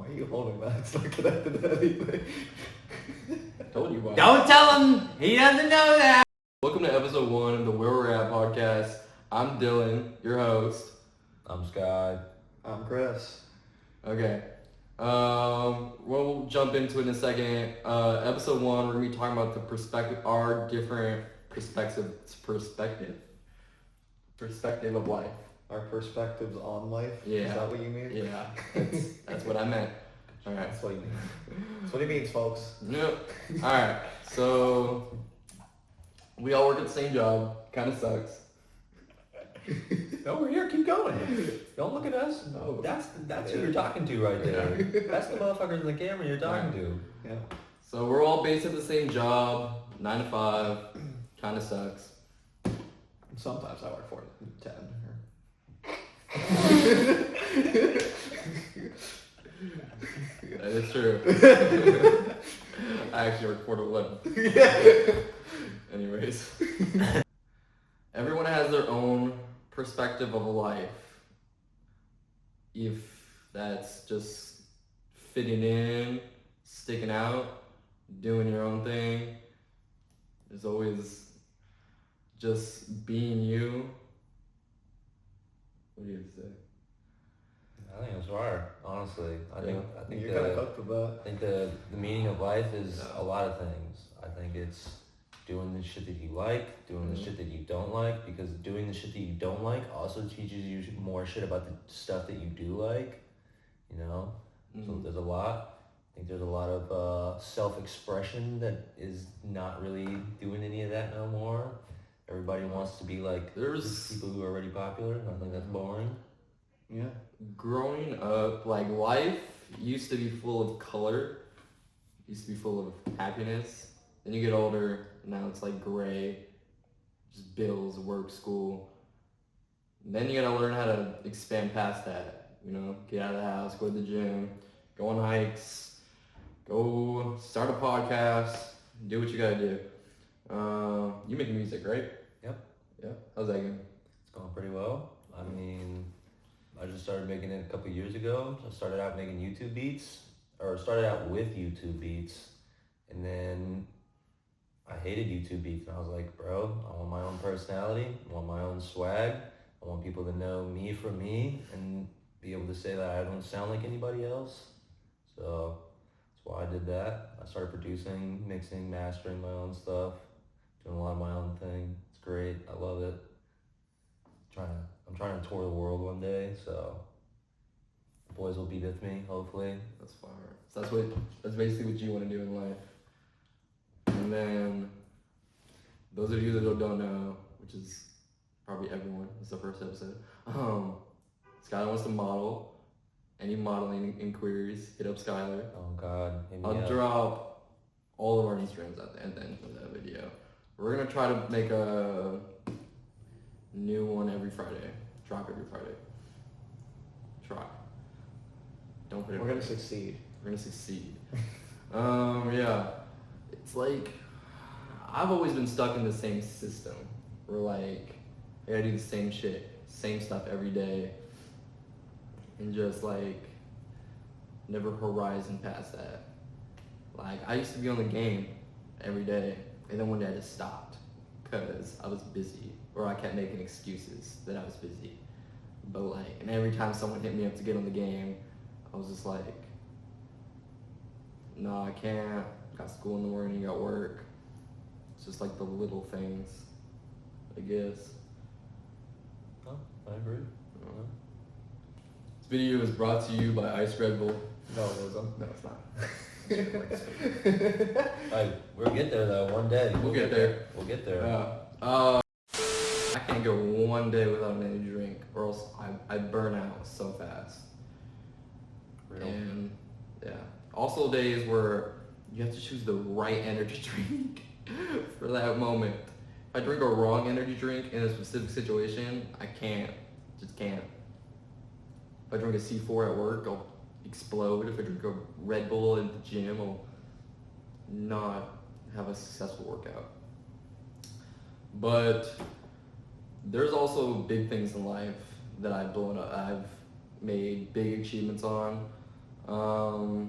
Why are you holding that? It's not connected to anything. I told you why. Don't tell him! He doesn't know that! Welcome to episode 1 of the Where We're At podcast. I'm Dylan, your host. I'm Scott. I'm Chris. Okay. We'll jump into it in a second. Episode 1, we're going to be talking about our different perspective of life. Our perspectives on life? Yeah. Is that what you mean? Yeah, that's what I meant. Alright. That's what he means. That's what he means, folks. Yep. Alright, so we all work at the same job. Kind of sucks. No, we're here. Keep going. Don't look at us. No. That's who you're talking to right there. That's the motherfuckers in the camera you're talking to. Yeah. So we're all based at the same job, 9 to 5. Kind of sucks. Sometimes I work 4 to 10. That is true. I actually work 4 to 11. Yeah. Anyways. Everyone has their own perspective of life. If that's just fitting in, sticking out, doing your own thing. There's always just being you. What do you say? I think it's fire, honestly. I think You're kind of hooked with that. I think the meaning of life is a lot of things. I think it's doing the shit that you like, doing the shit that you don't like, because doing the shit that you don't like also teaches you more shit about the stuff that you do like, you know? So there's a lot. I think there's a lot of self-expression that is not really doing any of that no more. Everybody wants to be like There's people who are already popular, and I think that's boring. Yeah. growing up, like life used to be full of color, used to be full of happiness. Then you get older, now it's like gray, just bills, work, school. And then you gotta learn how to expand past that, you know, get out of the house, go to the gym, go on hikes, go start a podcast, do what you gotta do. You make music, right? Yep. Yeah. How's that going? It's going pretty well. I mean, I just started making it a couple years ago. I started out making YouTube beats, or started out with YouTube beats, and then I hated YouTube beats, and I was like, bro, I want my own personality, I want my own swag, I want people to know me for me, and be able to say that I don't sound like anybody else. So that's why I did that. I started producing, mixing, mastering my own stuff, doing a lot of my own thing. It's great. I love it. I'm trying to tour the world one day, so the boys will be with me, hopefully. That's fire. So that's basically what you want to do in life. And then, those of you that don't know, which is probably everyone, it's the first episode. Skylar wants to model. Any modeling inquiries, hit up Skylar. Oh God, hit me I'll up. drop all of our Instagrams at the end of that video. We're gonna try to make a new one every Friday. Drop every Friday. Try. Don't put it. We're gonna succeed. We're gonna succeed. Yeah. It's like I've always been stuck in the same system. Where like I gotta do the same shit, same stuff every day, and just like never horizon past that. Like I used to be on the game every day, and then one day I just stopped because I was busy, or I kept making excuses that I was busy. But like, and every time someone hit me up to get on the game, I was just like, no, I can't. Got school in the morning, got work. It's just like the little things, I guess. Oh, I agree. This video is brought to you by Ice Red Bull. No, it isn't. No, it's not. We'll get there though, one day. We'll get there. We'll get there. I can't go one day without an energy drink, or else I burn out so fast. Real. And yeah, also days where you have to choose the right energy drink for that moment. If I drink a wrong energy drink in a specific situation, I can't. Just can't. If I drink a C4 at work, I'll explode. If I drink a Red Bull at the gym, I'll not have a successful workout. But there's also big things in life that I've blown up. I've made big achievements on. I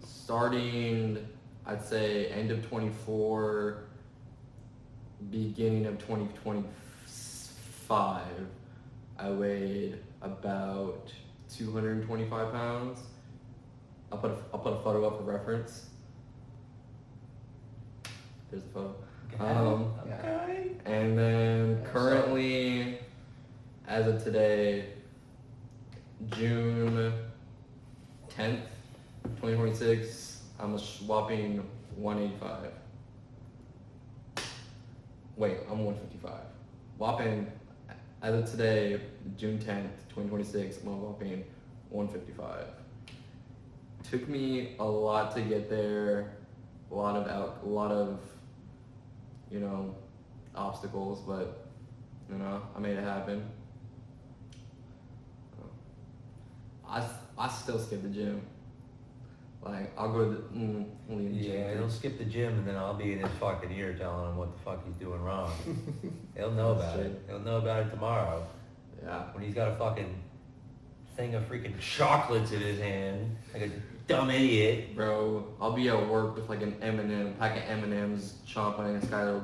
starting, I'd say end of 24, beginning of 2025, I weighed about 225 pounds. I'll put a photo up for reference. There's the photo. Okay. And then currently, as of today, June 10th, 2026, I'm a whopping 185. Wait, I'm 155. Whopping, as of today, June 10th, 2026, I'm a whopping 155. Took me a lot to get there, a lot of, you know, obstacles, but, you know, I made it happen. I still skip the gym. Like, I'll go to the gym. Yeah, he'll skip the gym and then I'll be in his fucking ear telling him what the fuck he's doing wrong. He'll know That's about true. it. He'll know about it tomorrow. Yeah. When he's got a fucking thing of freaking chocolates in his hand, like a dumb idiot. Bro, I'll be at work with like a pack of M&Ms, chomping, and this guy will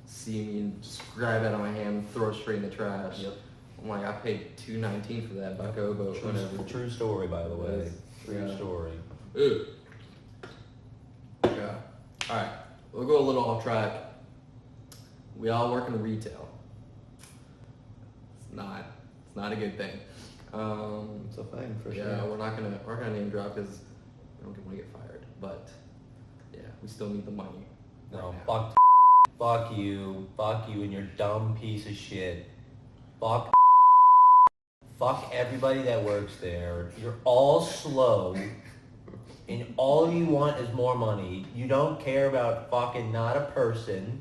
see me and just grab it out of my hand and throw it straight in the trash. Yep. I'm like, I paid $2.19 for that Bucko, but whatever. True story, by the way. Yes. True Yeah. story. Ew. Yeah. Alright, we'll go a little off track. We all work in retail. It's not a good thing. It's a thing for Yeah, sure. we're not gonna name drop because we don't want to get fired. But yeah, we still need the money. No, right now. fuck you and your dumb piece of shit. Fuck everybody that works there. You're all slow, and all you want is more money. You don't care about fucking not a person.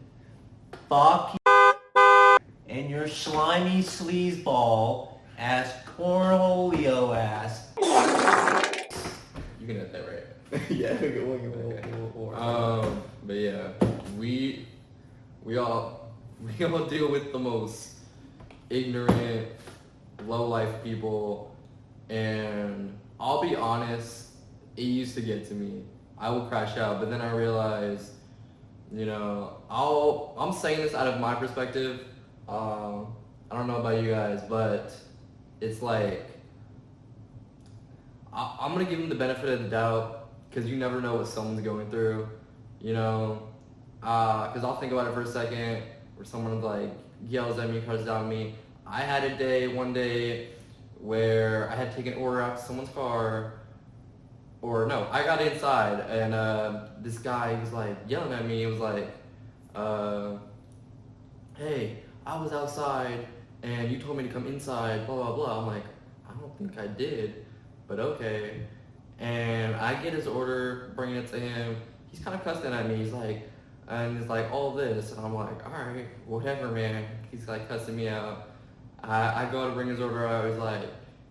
Fuck you and your slimy sleazeball ass cornholio ass. You can get that right. Yeah, But yeah, we all deal with the most ignorant, low life people, and I'll be honest, it used to get to me. I will crash out, but then I realized, you know, I'm saying this out of my perspective. I don't know about you guys, but it's like I'm gonna give them the benefit of the doubt because you never know what someone's going through, you know. Because I'll think about it for a second, where someone like yells at me, cusses down at me. I had one day where I had taken an order out to someone's car, or no, I got inside and this guy was like yelling at me. He was like, "Hey, I was outside and you told me to come inside." Blah blah blah. I'm like, I don't think I did, but okay. And I get his order, bringing it to him. He's kind of cussing at me. He's like, all this, and I'm like, all right, whatever, man. He's like cussing me out. I go to bring his order out.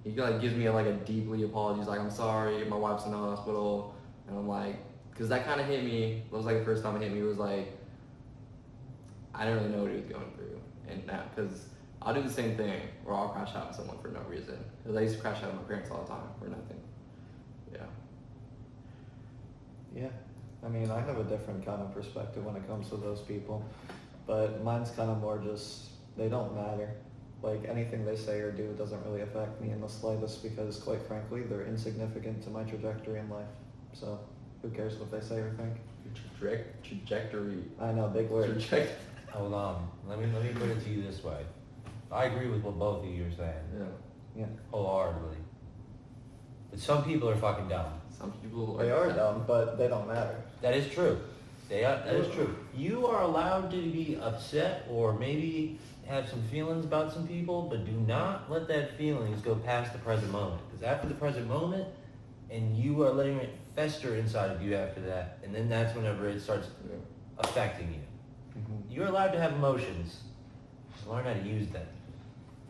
He gives me like a deeply apology. He's like, I'm sorry, my wife's in the hospital, and I'm like, because that kind of hit me. It was like the first time it hit me. It was like, I didn't really know what he was going through, and now because I'll do the same thing, or I'll crash out on someone for no reason. Because I used to crash out on my parents all the time for nothing. Yeah. Yeah, I mean, I have a different kind of perspective when it comes to those people, but mine's kind of more just, they don't matter. Like, anything they say or do doesn't really affect me in the slightest because, quite frankly, they're insignificant to my trajectory in life. So, who cares what they say or think? Trajectory. I know, big word. Hold on. Let me put it to you this way. I agree with what both of you are saying. Yeah. Wholeheartedly. But some people are fucking dumb. Some people They are dumb, but they don't matter. That is true. That is true. You are allowed to be upset or maybe have some feelings about some people, but do not let that feelings go past the present moment. Because after the present moment, and you are letting it fester inside of you after that, and then that's whenever it starts affecting you. Mm-hmm. You're allowed to have emotions. Just learn how to use them.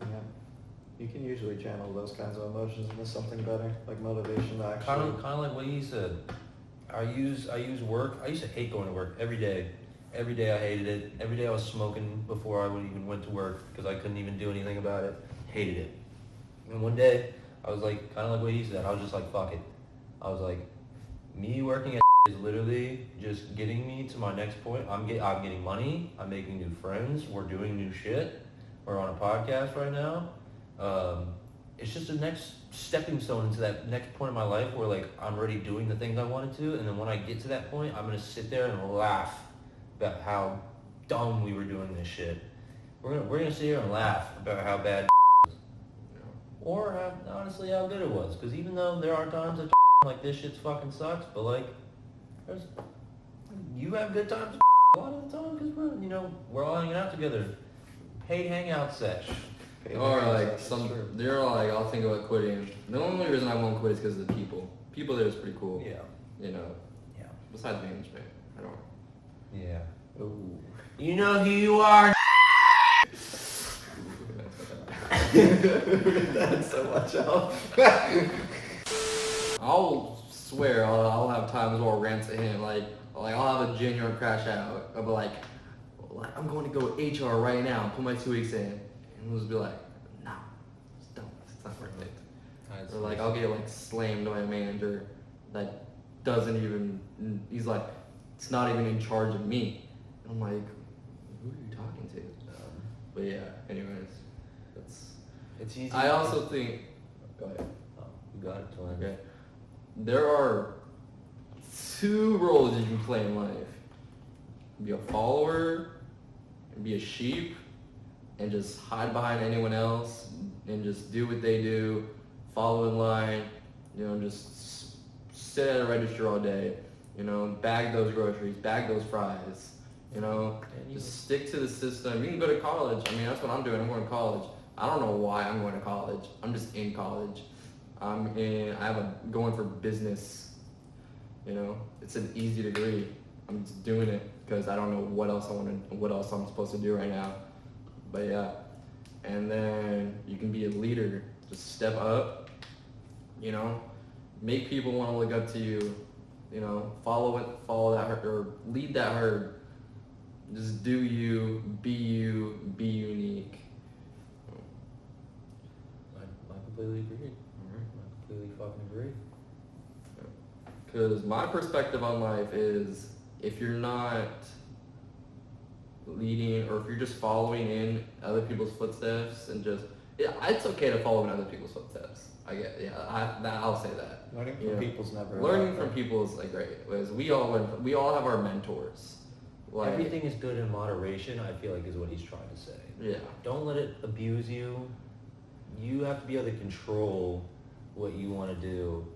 Yeah. You can usually channel those kinds of emotions into something better, like motivation to actually... Kind of like what you said. I use work. I used to hate going to work every day. Every day I hated it. Every day I was smoking before I even went to work because I couldn't even do anything about it. Hated it. And one day, I was like, kind of like what he said, I was just like, fuck it. I was like, me working at is literally just getting me to my next point. I'm getting money. I'm making new friends. We're doing new shit. We're on a podcast right now. It's just the next stepping stone into that next point in my life where like I'm already doing the things I wanted to, and then when I get to that point, I'm gonna sit there and laugh about how dumb we were doing this shit. We're gonna sit here and laugh about how bad or honestly how good it was. Because even though there are times that like this shit fucking sucks, but like you have good times a lot of the time because we're all hanging out together. Paid hangout sesh. Or like they're like, I'll think about quitting. The only reason I won't quit is because of the people. People there is pretty cool. Yeah. Yeah. Besides management, I don't. Yeah. Ooh. You know who you are. That's so much out. I'll swear I'll have times where I'll rant at him like I'll have a genuine crash out. I'll be like I'm going to go HR right now and put my 2 weeks in, and he'll just be like, no, just don't. It's not worth it. Or like I'll get like slammed by a manager that doesn't even. He's like, it's not even in charge of me. And I'm like, who are you talking to? But yeah. Anyways, It's easy. I also think. Go ahead. Oh, you got it, Twin. Okay. There are 2 roles you can play in life. Be a follower, and be a sheep, and just hide behind anyone else, and just do what they do, follow in line, just sit at a register all day, bag those groceries, bag those fries, just stick to the system. You can go to college. I mean, that's what I'm doing. I'm going to college. I don't know why I'm going to college. I'm just in college. I'm going for business. It's an easy degree. I'm just doing it because I don't know what else I'm supposed to do right now. But yeah, and then you can be a leader. Just step up. Make people want to look up to you. Follow that herd, or lead that herd. Just do you, be unique. I completely agree. I completely fucking agree. Because my perspective on life is, if you're not leading, or if you're just following in other people's footsteps, and it's okay to follow in other people's footsteps. I'll say that. Learning from people's never. Learning from people is like great. Because we all have our mentors. Like, everything is good in moderation, I feel like, is what he's trying to say. Yeah. Don't let it abuse you. You have to be able to control what you want to do.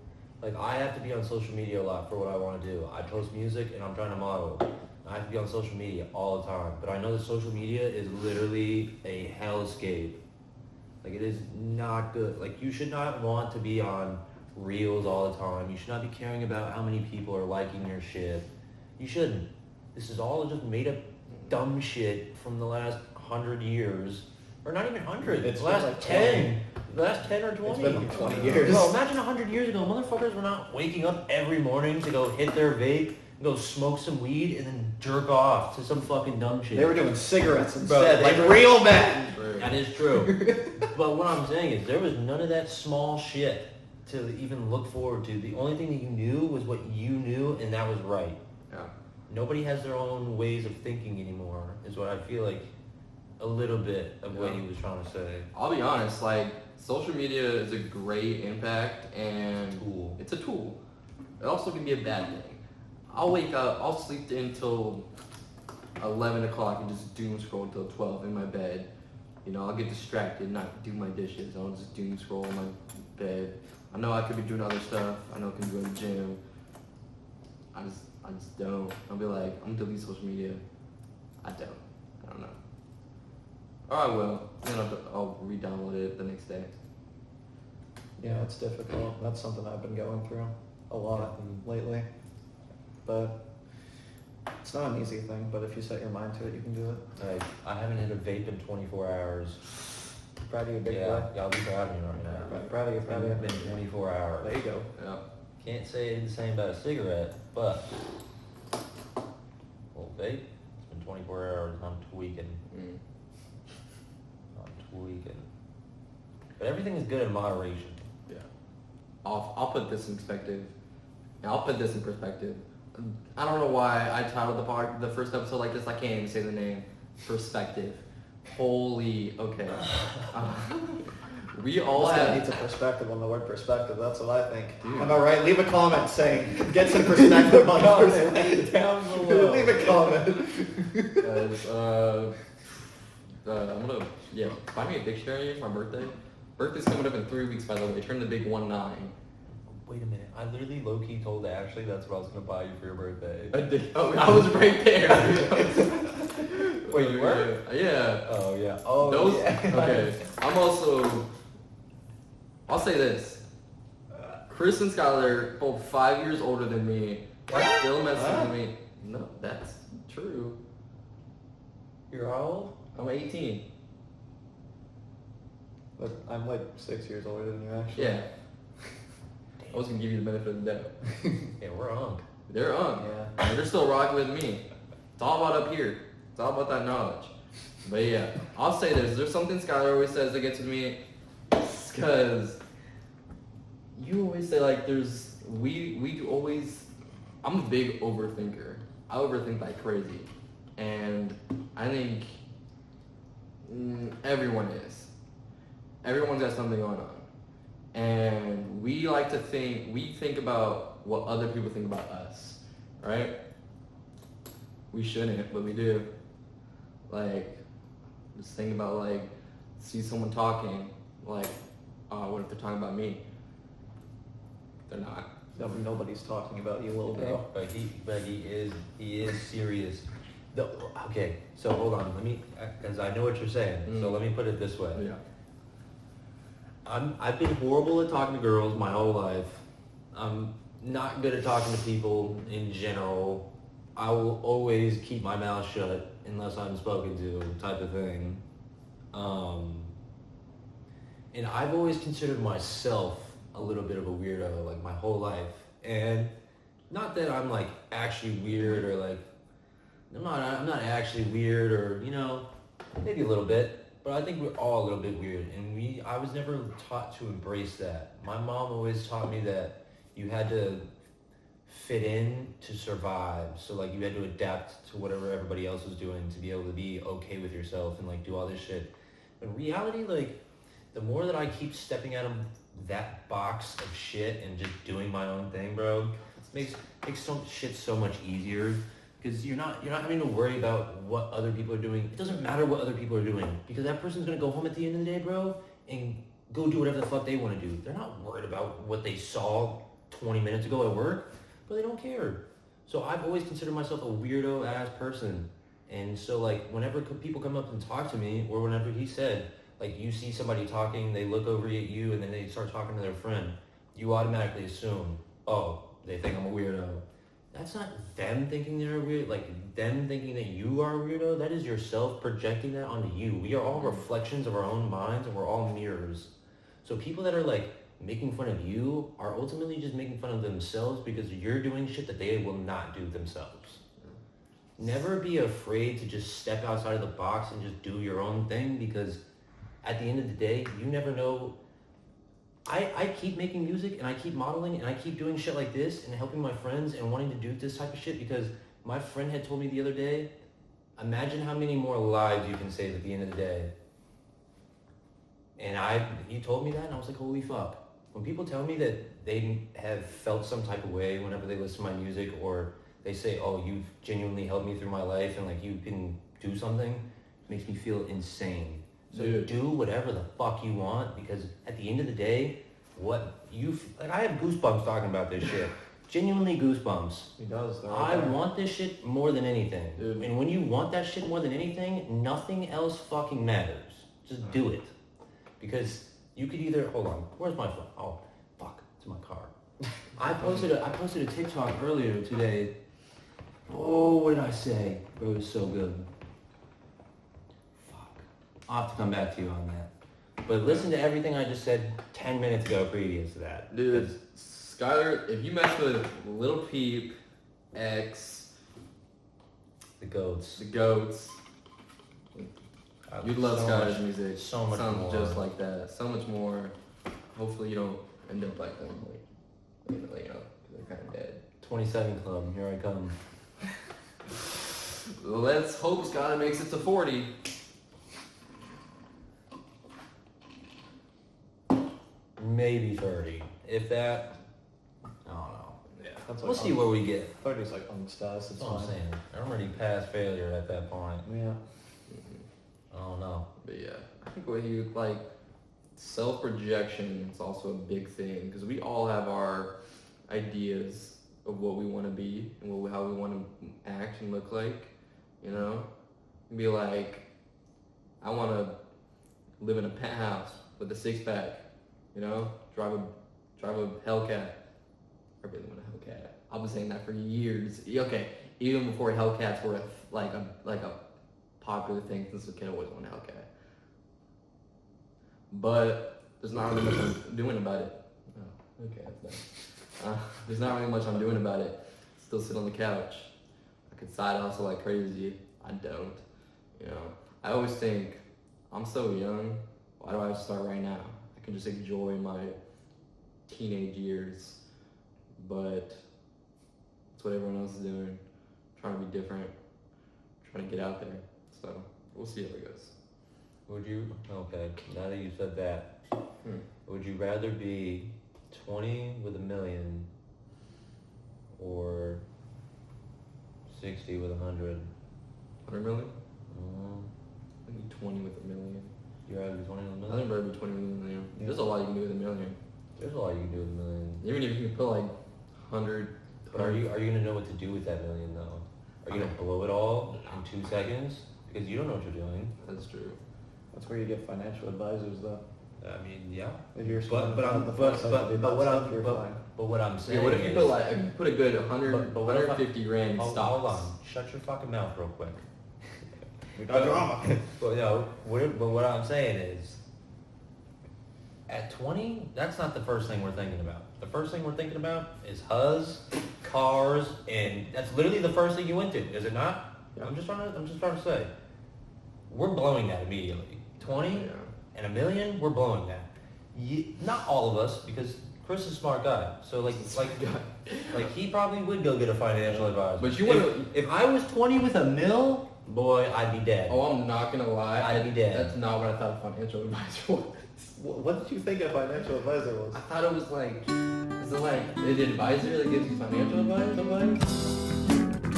Like, I have to be on social media a lot for what I want to do. I post music and I'm trying to model. I have to be on social media all the time. But I know that social media is literally a hellscape. Like, it is not good. Like, you should not want to be on Reels all the time. You should not be caring about how many people are liking your shit. You shouldn't. This is all just made up dumb shit from the last 100 years. Or not even 100. It's the last like 10. The last 10 or 20. It's been like 20 years. Bro, imagine 100 years ago, motherfuckers were not waking up every morning to go hit their vape, go smoke some weed, and then jerk off to some fucking dumb shit. They were doing cigarettes Bro, instead, like real men. That is true. But what I'm saying is, there was none of that small shit to even look forward to. The only thing that you knew was what you knew, and that was right. Yeah. Nobody has their own ways of thinking anymore, is what I feel like a little bit of what he was trying to say. I'll be honest, like, social media is a great impact, and Tool. it's a tool. It also can be a bad thing. I'll wake up, I'll sleep until 11 o'clock and just doom scroll until 12 in my bed. I'll get distracted, not do my dishes. I'll just doom scroll in my bed. I know I could be doing other stuff. I know I can go to the gym. I just don't. I'll be like, I'm gonna delete social media. I don't know. Or I will. Then I'll re-download it the next day. Yeah, it's difficult. That's something I've been going through a lot lately. But it's not an easy thing, but if you set your mind to it, you can do it. Like, I haven't hit a vape in 24 hours. Proud of you, big Yeah, boy. y'all be proud of me right now. Proud of you, proud of you. It's been 24 hours. There you go. Yeah. Can't say the same about a cigarette, but well, vape, it's been 24 hours. I'm tweaking. Mm. I'm tweaking. But everything is good in moderation. Yeah. I'll put this in perspective. And I'll put this in perspective. I don't know why I titled the first episode like this. I can't even say the name. Perspective. Holy, okay. We all This guy have. needs a perspective on the word perspective. That's what I think. Dude. Am I right? Leave a comment saying get some perspective on perspective. Down below. Leave a comment. Guys, I'm gonna find me a dictionary for my birthday. Birthday's coming up in 3 weeks, by the way. Turn the big 1-9. Wait a minute. I literally low-key told Ashley that's what I was going to buy you for your birthday. I did. Oh, I was right there. Wait, you were? Yeah. Oh, yeah. Oh, Those. yeah. Okay. I'm also. I'll say this. Chris and Skylar, both 5 years older than me, are still messing with me. No, that's true. You're how old? I'm 18. But I'm like 6 years older than you actually. Yeah. I was gonna give you the benefit of the doubt. Yeah, we're on. They're on. Yeah. And they're still rocking with me. It's all about up here. It's all about that knowledge. But yeah, I'll say this. There's something Skylar always says that gets with me. Because you always say like we always, I'm a big overthinker. I overthink like crazy. And I think everyone is. Everyone's got something going on. And we like to think about what other people think about us, right? We shouldn't, but we do. Like, just think about like, see someone talking, like, what if they're talking about me? They're not. Nobody's talking about you, little girl. But he is serious. Okay, so hold on. Let me, because I know what you're saying. So let me put it this way. Yeah. I've been horrible at talking to girls my whole life. I'm not good at talking to people in general. I will always keep my mouth shut unless I'm spoken to, type of thing. And I've always considered myself a little bit of a weirdo, like my whole life. And not that I'm like actually weird or like, I'm not actually weird or, you know, maybe a little bit. But I think we're all a little bit weird, and I was never taught to embrace that. My mom always taught me that you had to fit in to survive. So like you had to adapt to whatever everybody else was doing to be able to be okay with yourself and like do all this shit. But in reality, like the more that I keep stepping out of that box of shit and just doing my own thing, bro, makes some shit so much easier. Because you're not having to worry about what other people are doing. It doesn't matter what other people are doing. Because that person's going to go home at the end of the day, bro, and go do whatever the fuck they want to do. They're not worried about what they saw 20 minutes ago at work, but they don't care. So I've always considered myself a weirdo-ass person. And so, like, whenever people come up and talk to me, or whenever he said, like, you see somebody talking, they look over at you, and then they start talking to their friend, you automatically assume, oh, they think I'm a weirdo. That's not them thinking they're weird, like them thinking that you are a weirdo. That is yourself projecting that onto you. We are all reflections of our own minds, and we're all mirrors. So people that are like making fun of you are ultimately just making fun of themselves because you're doing shit that they will not do themselves. Never be afraid to just step outside of the box and just do your own thing, because at the end of the day, you never know. I keep making music and I keep modeling and I keep doing shit like this and helping my friends and wanting to do this type of shit because my friend had told me the other day, imagine how many more lives you can save at the end of the day. And he told me that and I was like, holy fuck. When people tell me that they have felt some type of way whenever they listen to my music, or they say, oh, you've genuinely helped me through my life and like you can do something, it makes me feel insane. So Dude. do whatever the fuck you want, because at the end of the day, like I have goosebumps talking about this shit. Genuinely goosebumps. He does. Though, I want this shit more than anything. Dude. And when you want that shit more than anything, nothing else fucking matters. Just do it. Because you could either, hold on, where's my phone? Oh, fuck, it's in my car. I posted a TikTok earlier today. Oh, what did I say? Bro, it was so good. I'll have to come back to you on that. But listen to everything I just said 10 minutes ago previous to that. Dude, Skylar, if you mess with Lil Peep, X, The goats. the goats, You'd love so Skylar's much- music. so much Sounds more. just like that. So much more. Hopefully you don't end up like them. Like, you know, 'cause they're kind of dead. 27 Club, here I come. Let's hope Skylar makes it to 40. Maybe 30. If that, I don't know. Yeah. That's We'll see where we get. 30's like on status. It's That's what I'm fine. saying. I'm already past failure at that point. Yeah. I don't know. But yeah, I think what you like, self-projection is also a big thing because we all have our ideas of what we want to be and how we want to act and look like, you know? Be like, I want to live in a penthouse with a six-pack, you know? Drive a Hellcat. I really want a Hellcat. I've been saying that for years. Okay, even before Hellcats were like a popular thing since a kid. I always wanted a Hellcat. But there's not really much I'm doing about it. Oh, okay, that's nice. There's not really much I'm doing about it. Still sit on the couch. I could side hustle like crazy. I don't. You know, I always think I'm so young. Why do I have to start right now? I can just enjoy my teenage years. But that's what everyone else is doing. Trying to be different. Trying to get out there. So we'll see how it goes. Would you, okay, now that you said that, would you rather be 20 with $1 million or 60 with 100? 100 million? Mm, I think 20 with $1 million. you rather be 20 with $1 I million? think rather be 20 with $1 million. Yeah. There's a lot you can do with $1 million. There's a lot you can do with $1 million. Even if you can put like 100. But are you gonna know what to do with that $1 million though? Are you gonna blow it all in 2 seconds? Because you don't know what you're doing. That's true. That's where you get financial advisors, though. I mean, yeah. If you're But on the flip side of what stuff, I'm you're fine. but what I'm saying Yeah, what if you is, put like if you put a good 100, But what if I- 150 grand in stocks? hold on, shut your fucking mouth real quick. We got drama. But no, but what I'm saying is, at 20, that's not the first thing we're thinking about. The first thing we're thinking about is huz, cars, and that's literally the first thing you went to, is it not? Yeah. I'm just trying to say, we're blowing that immediately. 20 Yeah. and $1 million, we're blowing that. Not all of us, because Chris is a smart guy. So like he probably would go get a financial advisor. But you wanna- if I was 20 with $1 million, boy, I'd be dead. Oh, I'm not gonna lie. I'd be dead. That's not what I thought a financial advisor was. What did you think a financial advisor was? I thought it was like, is it like an advisor that gives you financial advice?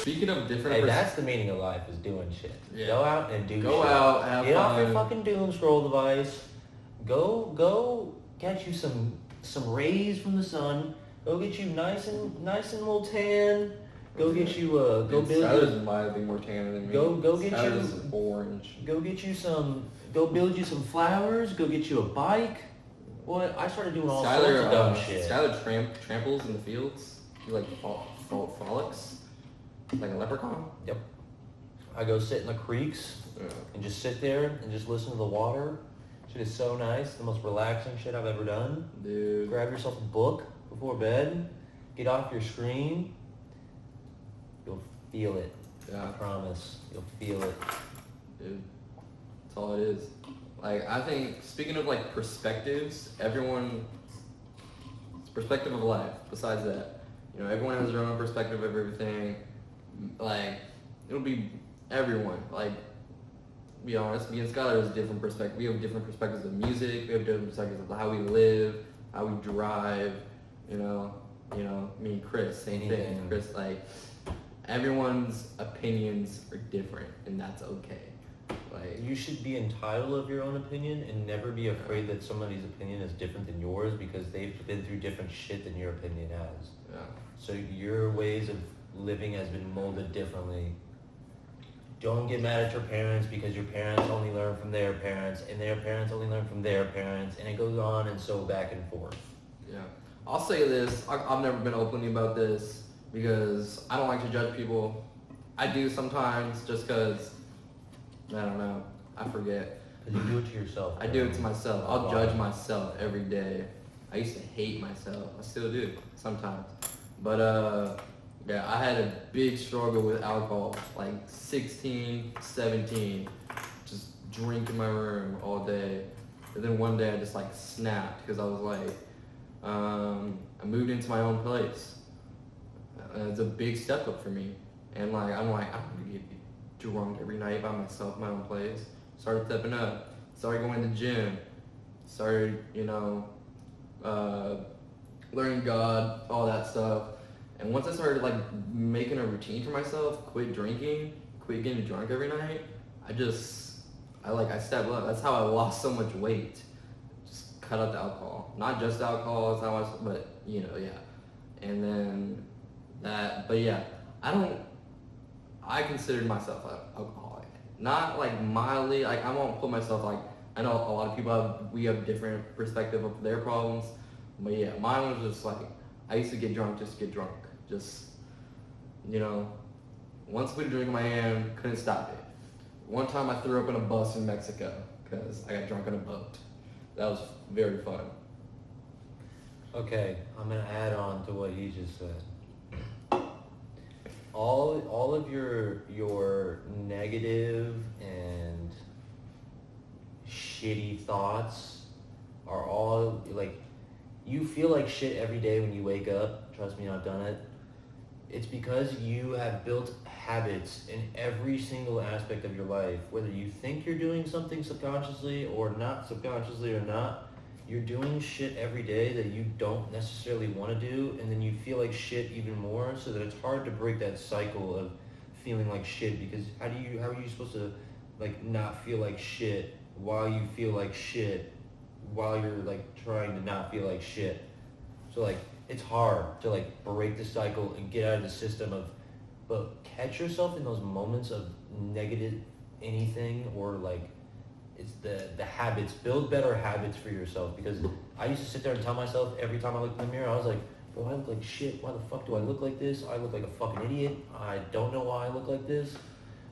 Speaking of different, Hey, that's the meaning of life, is doing shit. Yeah. Go out and do Go shit. out, have Get off your fun. fucking doom scroll device. Go get you some rays from the sun. Go get you nice and little tan. Go get you go build Skylar's mildly more tan than me. Go get you- Skylar's orange. go build you some flowers. Go get you a bike. Boy, I started doing all sorts of dumb shit. Skylar tramples in the fields. He like frolics like a leprechaun. Yep. I go sit in the creeks Yeah. and just sit there and just listen to the water. Shit is so nice. The most relaxing shit I've ever done. Dude. Grab yourself a book before bed. Get off your screen. You'll feel it. I Yeah. promise. You'll feel it. Dude, that's all it is. Like, I think, speaking of like perspectives, everyone's perspective of life, besides that, you know, everyone has their own perspective of everything. Like, it'll be everyone. Like, be honest, me and Skylar has different perspectives. We have different perspectives of music, we have different perspectives of how we live, how we drive, you know, me and Chris, same thing. Anything. Chris, like, everyone's opinions are different, and that's okay. Like, You should be entitled of your own opinion and never be afraid that somebody's opinion is different than yours because they've been through different shit than your opinion has. yeah. So your ways of living has been molded differently. Don't get mad at your parents because your parents only learn from their parents and their parents only learn from their parents, and it goes on and so back and forth. Yeah. I'll say this. I've never been openly about this because I don't like to judge people. I do sometimes just because, I don't know, I forget. Because you do it to yourself. I do it to myself. I'll judge myself every day. I used to hate myself. I still do sometimes. But, Yeah, I had a big struggle with alcohol, like 16, 17, just drink in my room all day. And then one day I just like snapped because I was like, I moved into my own place. It's a big step up for me. And like, I'm like, I'm gonna get drunk every night by myself in my own place. Started stepping up, started going to the gym, started, learning God, all that stuff. And once I started like making a routine for myself, quit drinking, quit getting drunk every night, I stepped up. That's how I lost so much weight. Just cut out the alcohol. Not just alcohol, it's how but yeah. And then I considered myself an alcoholic. Not like mildly, like I won't put myself like, I know a lot of people we have different perspective of their problems. But yeah, mine was just like, I used to get drunk just to get drunk. Just, once I put a drink in my hand, couldn't stop it. One time I threw up in a bus in Mexico because I got drunk on a boat. That was very fun. Okay, I'm gonna add on to what he just said. All of your negative and shitty thoughts are all like, you feel like shit every day when you wake up. Trust me, I've done it. It's because you have built habits in every single aspect of your life. Whether you think you're doing something subconsciously or not subconsciously or not, you're doing shit every day that you don't necessarily want to do, and then you feel like shit even more, so that it's hard to break that cycle of feeling like shit, because how are you supposed to like not feel like shit while you feel like shit while you're like trying to not feel like shit? So like, it's hard to like break the cycle and get out of the system but catch yourself in those moments of negative anything, or like, it's the habits. Build better habits for yourself, because I used to sit there and tell myself every time I looked in the mirror, I was like, bro, I look like shit. Why the fuck do I look like this? I look like a fucking idiot. I don't know why I look like this.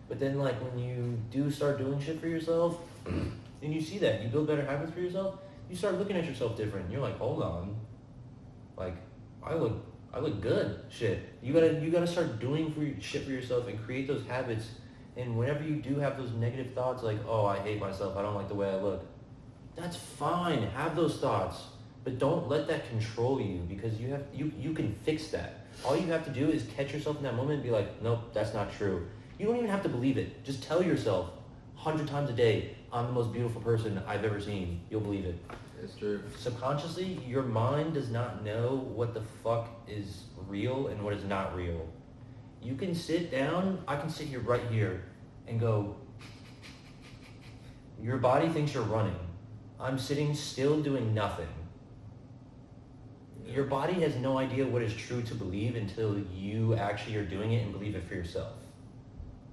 But then like, when you do start doing shit for yourself, and you see that, you build better habits for yourself, you start looking at yourself different. You're like, hold on, like, I look good. Shit, you gotta start doing shit for yourself and create those habits. And whenever you do have those negative thoughts, like, oh, I hate myself, I don't like the way I look, that's fine. Have those thoughts, but don't let that control you, because you can fix that. All you have to do is catch yourself in that moment and be like, nope, that's not true. You don't even have to believe it. Just tell yourself 100 times a day, I'm the most beautiful person I've ever seen. You'll believe it. It's true. Subconsciously, your mind does not know what the fuck is real and what is not real. You can sit down, I can sit here right here and go, your body thinks you're running. I'm sitting still doing nothing. Your body has no idea what is true to believe until you actually are doing it and believe it for yourself.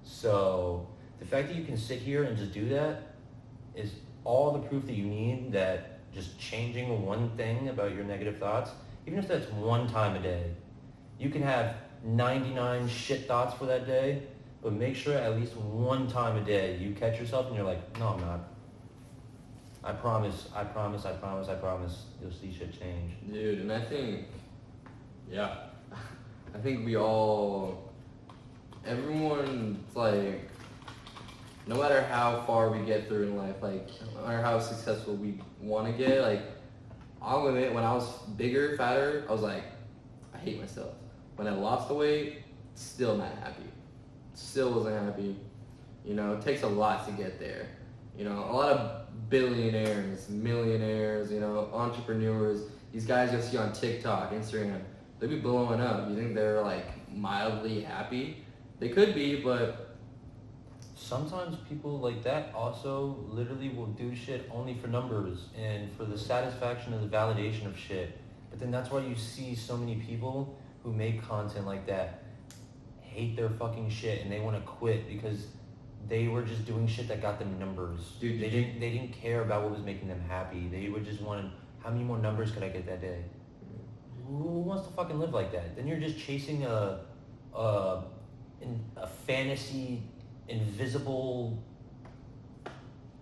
So the fact that you can sit here and just do that is all the proof that you need that just changing one thing about your negative thoughts, even if that's one time a day, you can have 99 shit thoughts for that day, but make sure at least one time a day you catch yourself and you're like, no, I'm not. I promise, you'll see shit change. Dude, and I think everyone's like, no matter how far we get through in life, like, no matter how successful we want to get, like, I'll admit, when I was bigger, fatter, I was like, I hate myself. When I lost the weight, still not happy. Still wasn't happy. It takes a lot to get there. A lot of billionaires, millionaires, entrepreneurs, these guys you'll see on TikTok, Instagram, they be blowing up. You think they're like mildly happy? They could be, but sometimes people like that also literally will do shit only for numbers and for the satisfaction and the validation of shit. But then that's why you see so many people who make content like that hate their fucking shit and they want to quit because they were just doing shit that got them numbers. Dude, they didn't care about what was making them happy. They were just wanting, how many more numbers could I get that day? Who wants to fucking live like that? Then you're just chasing a fantasy invisible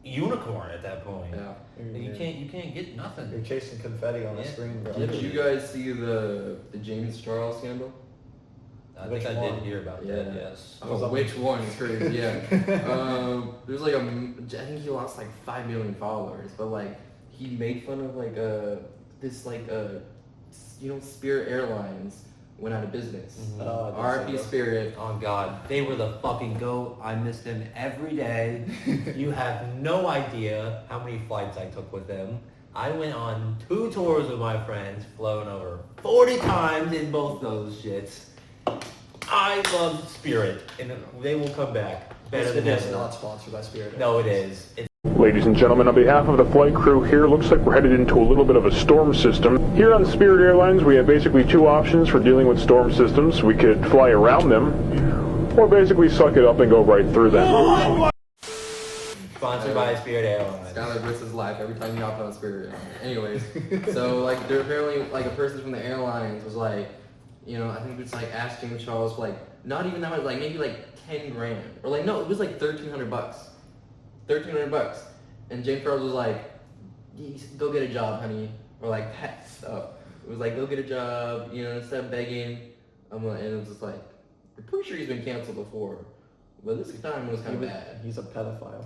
unicorn at that point. Yeah. You can't get nothing. You're chasing confetti on the screen, bro. Did you guys see the James Charles scandal? I Which think I one? did hear about Yeah. that. Yes. Oh, which one is crazy? Yeah. There's like I think he lost like 5 million followers, but like he made fun of like this like Spirit Airlines went out of business. Mhm. I RIP didn't see Spirit. Oh God, they were the fucking goat. I missed them every day. You have no idea how many flights I took with them. I went on 2 tours with my friends, flown over 40 times in both those shits. I love Spirit, and they will come back better than It is ever. not sponsored by Spirit. No, it is. Ladies and gentlemen, on behalf of the flight crew here, looks like we're headed into a little bit of a storm system. Here on Spirit Airlines, we have basically 2 options for dealing with storm systems. We could fly around them, or basically suck it up and go right through them. Sponsored by Spirit Airlines. Skylar risks his life every time you hop on Spirit. Anyways, so like there apparently like a person from the airlines was like, I think it's like asking Charles for like not even that much, like maybe like 10 grand or like no, it was like $1,300. $1,300, and James Charles was like, "Go get a job, honey," or like that stuff. It was like, "Go get a job," instead of begging. And it was just like, I'm pretty sure he's been canceled before, but this time was kind of bad. He's a pedophile.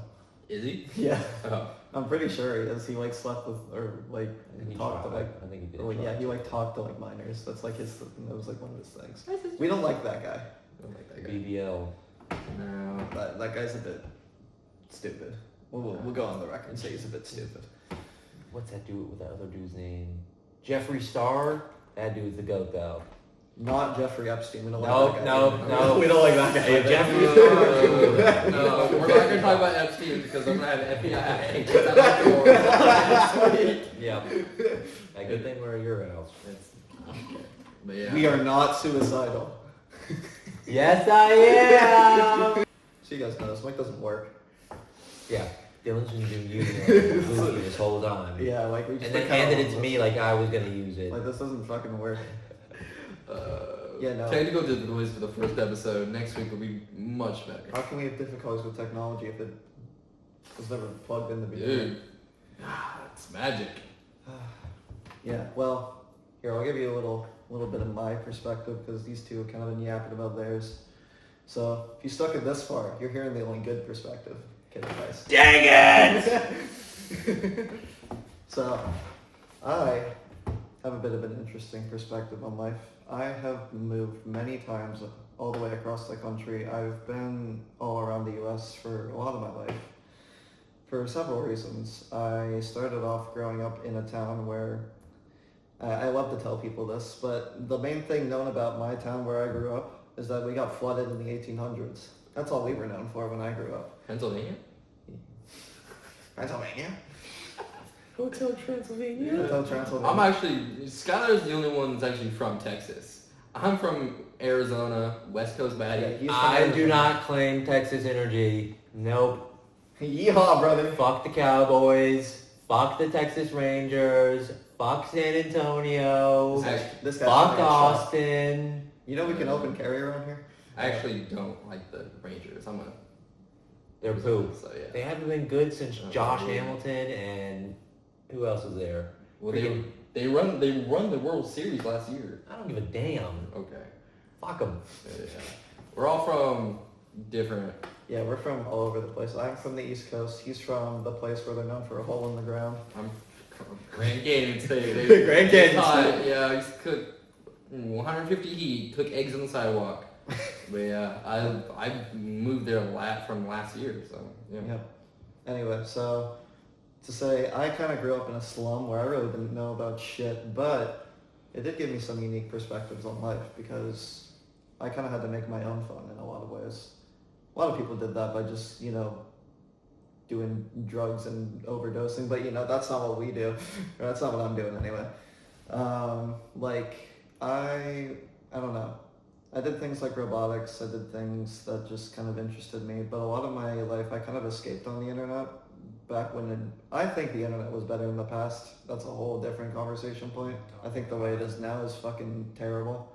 Is he? Yeah. Oh. I'm pretty sure he is. He like slept with or like I think he talked to tried. like I think he did. or, like, try. yeah, he like talked to like minors. That's like that was like one of his things. We don't like that guy. I don't like that guy. BBL. No. That guy's a bit stupid. We'll go on the record and say he's a bit stupid. What's that dude with that other dude's name? Jeffree Star? That dude's the goat though. Not Jeffrey Epstein. We don't No, like that guy. no, either. no. We don't like that guy. Hey, either. Jeffree Star. No, we're not gonna talk about Epstein because I'm gonna have FBI agents at my door. Yeah. A good thing we're at your house. But yeah. We are not suicidal. Yes, I am. So you guys know this mic doesn't work. Yeah. Dylan's been using it this whole time. Yeah, like we just And then like, handed it to me like I was gonna use it. Like this doesn't fucking work. Yeah, no. Technical difficulties for the first episode. Next week will be much better. How can we have difficulties with technology if it was never plugged in the beginning? Dude. It's magic. Yeah, well, here, I'll give you a little bit of my perspective because these two have kind of been yapping about theirs. So, if you stuck it this far, you're hearing the only good perspective. Kidding, guys. Dang it! So, I have a bit of an interesting perspective on life. I have moved many times all the way across the country. I've been all around the US for a lot of my life for several reasons. I started off growing up in a town where I love to tell people this, but the main thing known about my town where I grew up is that we got flooded in the 1800s. That's all we were known for when I grew up. Pennsylvania? Pennsylvania? Hotel Transylvania. Hotel Transylvania. I'm actually, Skylar's the only one that's actually from Texas. I'm from Arizona, West Coast Yeah, baddie. he's from I do Arizona. not claim Texas energy. Nope. Yeehaw, brother. Fuck the Cowboys. Fuck the Texas Rangers. Fuck San Antonio. This guy's Fuck from Arizona. Austin. You know we can open carry around here? I actually don't like the Rangers. I'm a They're poop. So yeah. They haven't been good since Oh, Josh yeah. Hamilton and who else is there? Well, Freaking- they run the World Series last year. I don't give a damn. Okay. Fuck them. Yeah. We're all from different. Yeah, we're from all over the place. I'm from the East Coast. He's from the place where they're known for a hole in the ground. I'm from Grand Canyon State. Grand Canyon taught- State. Yeah, I used to cook 150 heat, cook eggs on the sidewalk. But yeah, I moved there from last year, so yeah. Yep. Anyway, so to say, I kind of grew up in a slum where I really didn't know about shit, but it did give me some unique perspectives on life because I kind of had to make my own fun in a lot of ways. A lot of people did that by just, doing drugs and overdosing, but that's not what we do. That's not what I'm doing anyway. I don't know. I did things like robotics. I did things that just kind of interested me. But a lot of my life, I kind of escaped on the internet. Back when I think the internet was better in the past. That's a whole different conversation point. I think the way it is now is fucking terrible.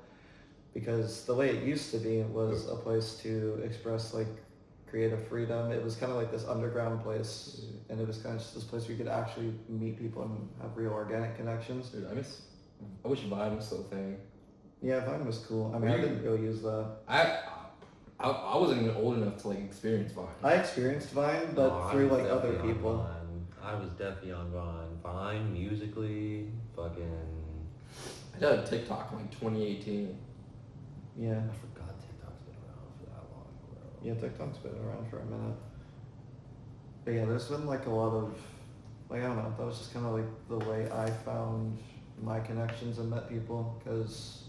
Because the way it used to be was a place to express creative freedom. It was kind of like this underground place, and it was kind of just this place where you could actually meet people and have real organic connections. Dude, I wish Vine was still a thing. Yeah, Vine was cool. I mean, I didn't really use that. I wasn't even old enough to like experience Vine. I experienced Vine, but Oh, I through was like other definitely on people. Vine. I was definitely on Vine. Vine, Musically, fucking... I did a TikTok in like 2018. Yeah. I forgot TikTok's been around for that long, bro. Yeah, TikTok's been around for a minute. But yeah, there's been like a lot of, like, I don't know, that was just kind of like the way I found my connections and met people, because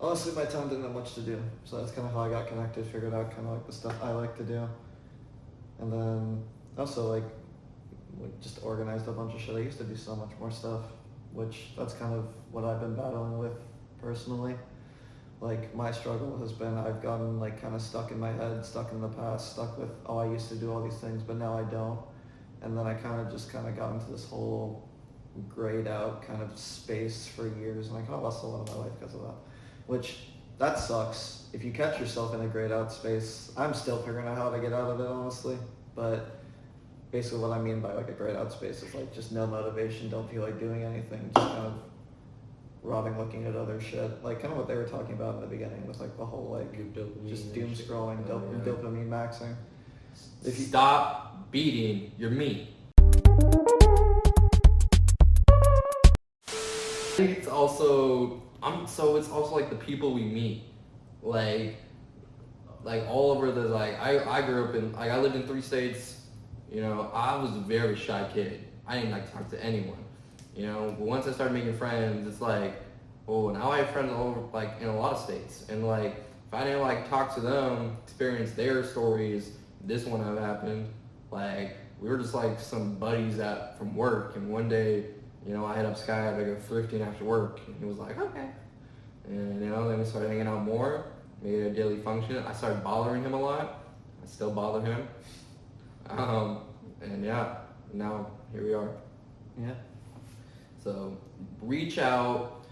honestly my town didn't have much to do. So that's kind of how I got connected, figured out kind of like the stuff I like to do. And then also like just organized a bunch of shit. I used to do so much more stuff, which that's kind of what I've been battling with personally. Like my struggle has been I've gotten like kind of stuck in my head, stuck in the past, stuck with, oh, I used to do all these things, but now I don't. And then I kind of got into this whole grayed out kind of space for years, and I kind of lost a lot of my life because of that, which that sucks. If you catch yourself in a grayed out space, I'm still figuring out how to get out of it, honestly. But basically what I mean by like a grayed out space is like just no motivation, don't feel like doing anything, just kind of rotting looking at other shit, like kind of what they were talking about in the beginning with like the whole like just doom scrolling, dopamine maxing. If you Stop beating your meat. I think it's also it's also like the people we meet, like all over the like I grew up in like I lived in 3 states, you know. I was a very shy kid. I didn't like to talk to anyone, you know. But once I started making friends, it's like, oh, now I have friends all over like in a lot of states, and like if I didn't like talk to them, experience their stories, this one have happened. Like we were just like some buddies from work, and one day, you know, I hit up Sky to go thrifting after work, and he was like, okay. And, you know, then we started hanging out more, made it a daily function. I started bothering him a lot. I still bother him. And yeah, now here we are. yeah. So reach out,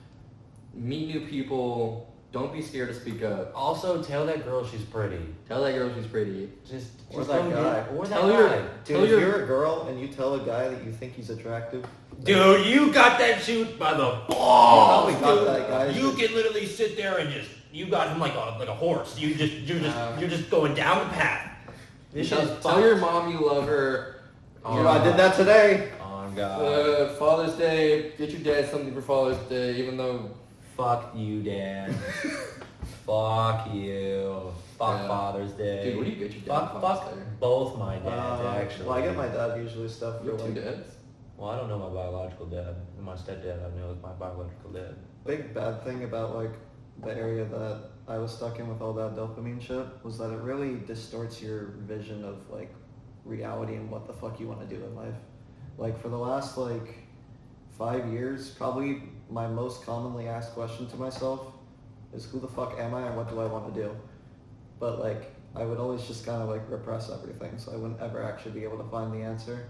meet new people, don't be scared to speak up. Also, tell that girl she's pretty. Tell that girl she's pretty. Or that guy. Or Tell that your- guy. Dude, if you're a girl and you tell a guy that you think he's attractive, Dude, you got that shoot by the you balls. probably got that guy. You can literally sit there and you got him like a horse. You're just going down the path. This shit is Tell your mom you love her. I did that today. On God. Father's Day, get your dad something for Father's Day, even though Fuck you, Dad. Fuck you. Fuck Yeah. Father's Day. Dude, what do you get your dad Fuck for Father's Day? both my dads, actually. Well, I get my dad usually stuff You for have 2 like dads? Well, I don't know my biological dad. My stepdad I know is my biological dad. big bad thing about like the area that I was stuck in with all that dopamine shit was that it really distorts your vision of like reality and what the fuck you want to do in life. Like for the last like 5 years, probably my most commonly asked question to myself is who the fuck am I and what do I want to do? But like I would always just kind of like repress everything, so I wouldn't ever actually be able to find the answer.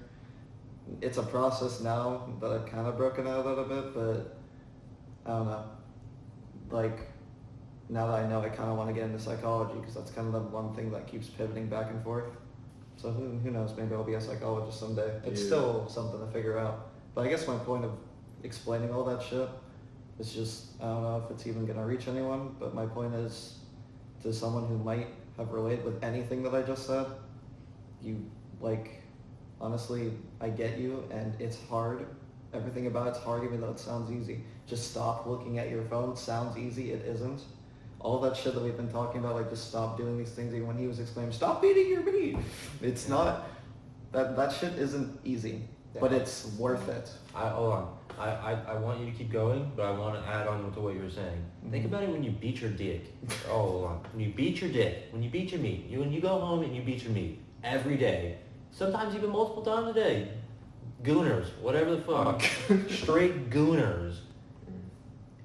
It's a process now that I've kind of broken out of that a bit, but I don't know. Like, now that I know, I kind of want to get into psychology because that's kind of the one thing that keeps pivoting back and forth. So who knows, maybe I'll be a psychologist someday. It's Yeah. still something to figure out. But I guess my point of explaining all that shit is just, I don't know if it's even going to reach anyone, but my point is, to someone who might have related with anything that I just said, you, like, honestly, I get you, and it's hard. Everything about it's hard, even though it sounds easy. Just stop looking at your phone. Sounds easy, it isn't. All that shit that we've been talking about, like just stop doing these things. Even when he was exclaiming, "Stop beating your meat," it's not. That shit isn't easy, but it's worth it. Hold on. I want you to keep going, but I want to add on to what you were saying. Think about it when you beat your dick. Oh, hold on. When you beat your dick, when you beat your meat, when you go home and you beat your meat every day, sometimes even multiple times a day. Gooners, whatever the fuck. Straight gooners.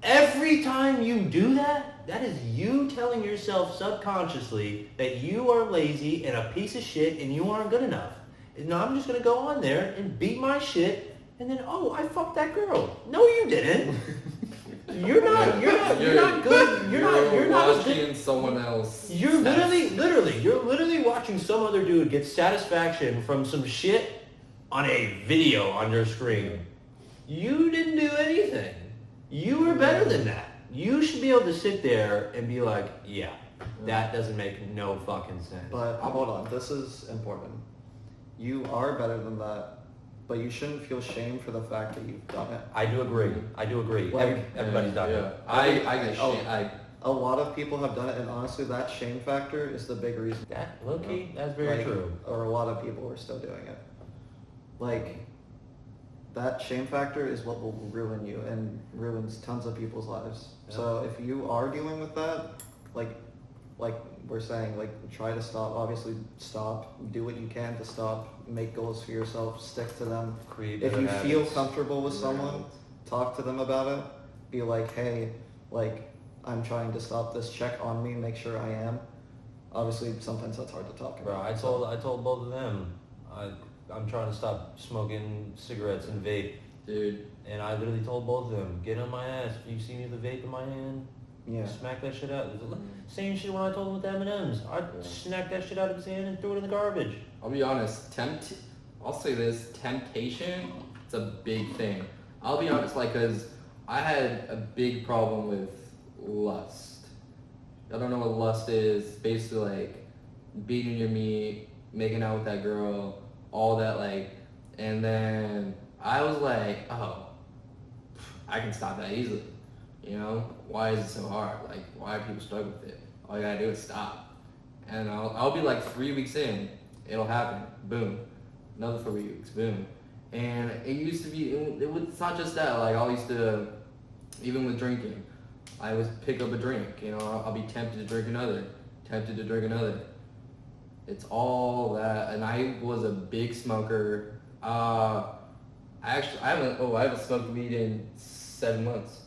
Every time you do that, that is you telling yourself subconsciously that you are lazy and a piece of shit and you aren't good enough. And now I'm just gonna go on there and beat my shit and then, oh, I fucked that girl. No, you didn't. You're not good. You're not as good. watching someone else. You're literally watching some other dude get satisfaction from some shit on a video on your screen. You didn't do anything. You were better than that. you should be able to sit there and be like, yeah, that doesn't make no fucking sense. But hold on, this is important. You are better than that, but you shouldn't feel shame for the fact that you've done it. I do agree. Like, Everybody's done Yeah. it. I get Oh. shame. A lot of people have done it, and honestly, that shame factor is the big reason. That, low-key, that's very Like, true. Or a lot of people are still doing it. Like, that shame factor is what will ruin you and ruins tons of people's lives. Yeah. So if you are dealing with that, like we're saying, like, try to stop. Obviously, stop. Do what you can to stop. Make goals for yourself. Stick to them. Create If better you feel habits. comfortable with someone, talk to them about it. Be like, hey, like, I'm trying to stop this. Check on me. Make sure I am. Obviously, sometimes that's hard to talk Bro, about. I told both of them, I'm trying to stop smoking cigarettes and vape. Dude, And I literally told both of them, get on my ass. If you see me with a vape in my hand, Yeah. smack that shit out. Same shit when I told him with the M&Ms. I snacked that shit out of his hand and threw it in the garbage. I'll be honest. I'll say this: temptation. It's a big thing. I'll be honest, like, cause I had a big problem with lust. I don't know what lust is. Basically, like beating your meat, making out with that girl, all that, like, and then I was like, oh, I can stop that easily. You know, why is it so hard? Like, why are people stuck with it? All you gotta do is stop. And I'll be like 3 weeks in, it'll happen. Boom. Another 3 weeks. Boom. And it used to be, it's not just that. Like, I used to, even with drinking, I would pick up a drink. You know, I'll be tempted to drink another. It's all that. And I was a big smoker. I haven't smoked weed in 7 months.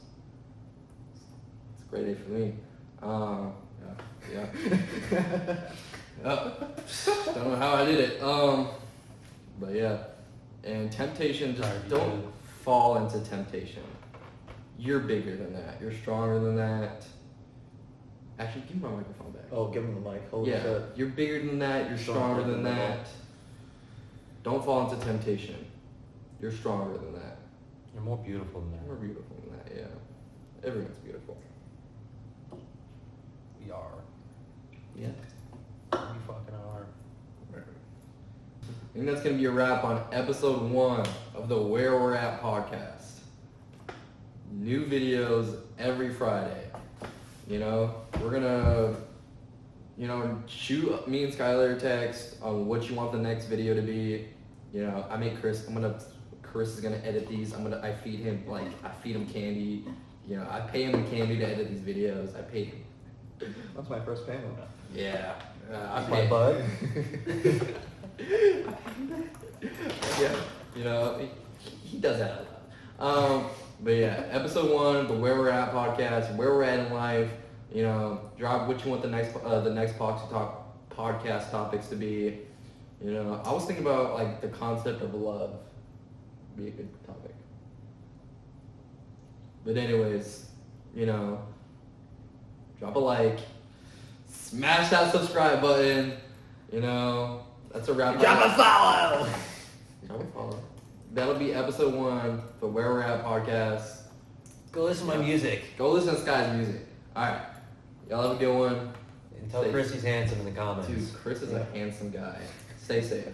It's a great day for me. Yeah. Don't know how I did it. But yeah. And temptation, just Sorry, you don't did. fall into temptation. You're bigger than that. You're stronger than that. Actually, give me my microphone back. Oh, give him the mic. Holy Yeah, shit. you're bigger than that. You're stronger than that. Don't fall into temptation. You're stronger than that. You're more beautiful than You're that. beautiful than that. Yeah, everyone's beautiful. We are. Yeah. We fucking are. I think that's gonna be a wrap on episode 1 of the Where We're At podcast. New videos every Friday. You know, we're gonna, shoot me and Skylar a text on what you want the next video to be. You know, I make Chris is gonna edit these. I feed him candy. You know, I pay him candy to edit these videos. I pay him. That's my first payment. Yeah. I My pay. bud. Yeah, you know, he does that a lot. But yeah, episode 1, the Where We're At podcast, where we're at in life. You know, drop what you want the next podcast topics to be. You know, I was thinking about like the concept of love, be a good topic. But anyways, you know, drop a like, smash that subscribe button. You know, that's a wrap. Drop a follow! Drop a follow. That'll be episode 1 for Where We're At podcast. Go listen to my music. Go listen to Sky's music. Alright. Y'all have a good one. And tell Chris he's handsome in the comments. Dude, Chris is a handsome guy. Stay safe.